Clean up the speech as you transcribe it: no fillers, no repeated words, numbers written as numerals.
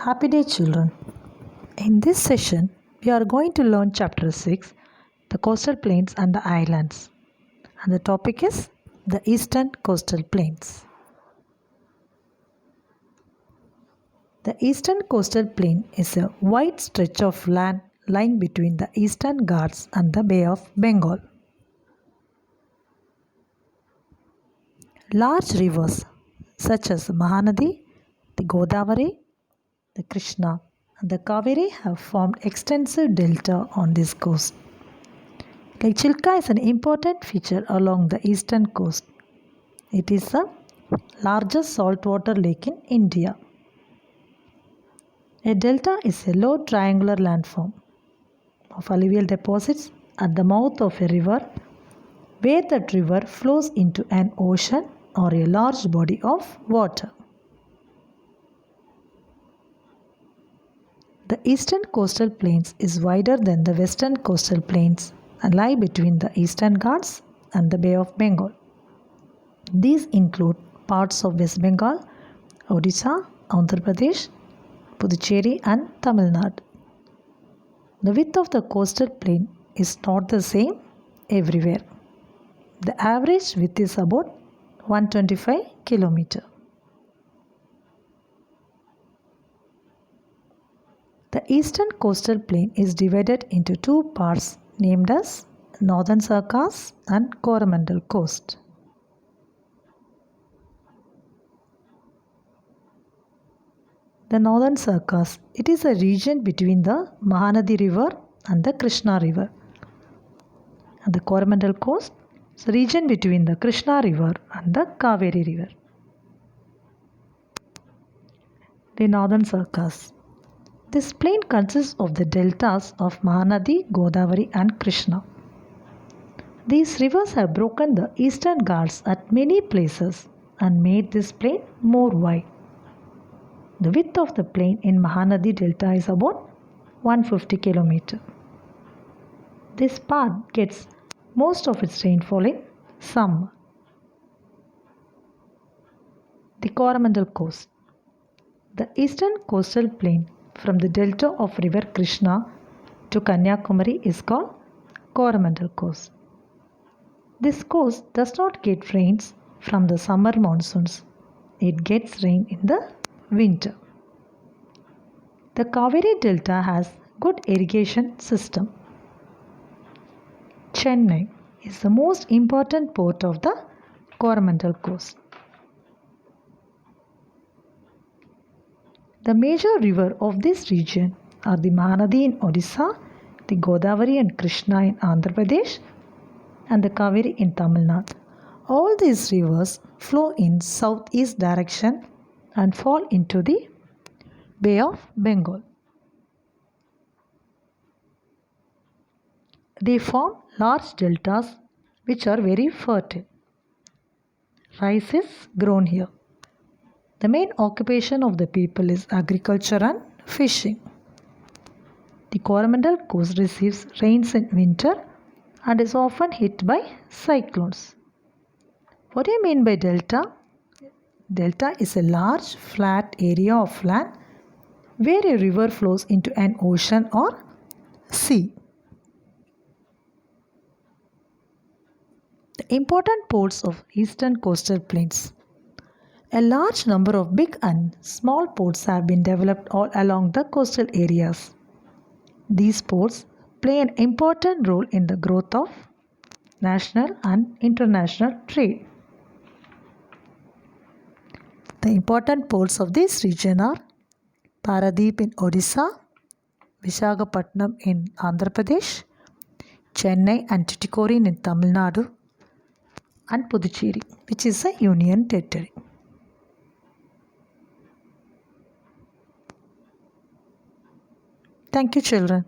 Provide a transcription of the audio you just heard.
Happy day, children. In this session, we are going to learn Chapter 6, the coastal plains and the islands. And the topic is the Eastern Coastal Plains. The Eastern Coastal Plain is a wide stretch of land lying between the Eastern Ghats and the Bay of Bengal. Large rivers such as the Mahanadi, the Godavari, the Krishna, and the Kaveri have formed extensive delta on this coast. Lake Chilka is an important feature along the eastern coast. It is the largest saltwater lake in India. A delta is a low triangular landform of alluvial deposits at the mouth of a river where that river flows into an ocean or a large body of water. The eastern coastal plains is wider than the western coastal plains and lie between the Eastern Ghats and the Bay of Bengal. These include parts of West Bengal, Odisha, Andhra Pradesh, Puducherry and Tamil Nadu. The width of the coastal plain is not the same everywhere. The average width is about 125 km. The eastern coastal plain is divided into two parts named as Northern Circus and Coromandel Coast. The Northern Circus, it is a region between the Mahanadi River and the Krishna River. And the Coromandel Coast is a region between the Krishna River and the Kaveri River. The Northern Circus. This plain consists of the deltas of Mahanadi, Godavari and Krishna. These rivers have broken the Eastern Ghats at many places and made this plain more wide. The width of the plain in Mahanadi Delta is about 150 km. This part gets most of its rainfall in summer. The Coromandel Coast. The eastern coastal plain from the delta of river Krishna to Kanyakumari is called Coromandel Coast. This coast does not get rains from the summer monsoons. It gets rain in the winter. The Kaveri Delta has good irrigation system. Chennai is the most important port of the Coromandel Coast. The major river of this region are the Mahanadi in Odisha, the Godavari and Krishna in Andhra Pradesh, and the Kaveri in Tamil Nadu. All these rivers flow in southeast direction and fall into the Bay of Bengal. They form large deltas which are very fertile. Rice is grown here. The main occupation of the people is agriculture and fishing. The Coromandel Coast receives rains in winter and is often hit by cyclones. What do you mean by delta? Delta is a large flat area of land where a river flows into an ocean or sea. The important ports of eastern coastal plains. A large number of big and small ports have been developed all along the coastal areas. These ports play an important role in the growth of national and international trade. The important ports of this region are Paradeep in Odisha, Visakhapatnam in Andhra Pradesh, Chennai and Tuticorin in Tamil Nadu, and Puducherry, which is a union territory. Thank you, children.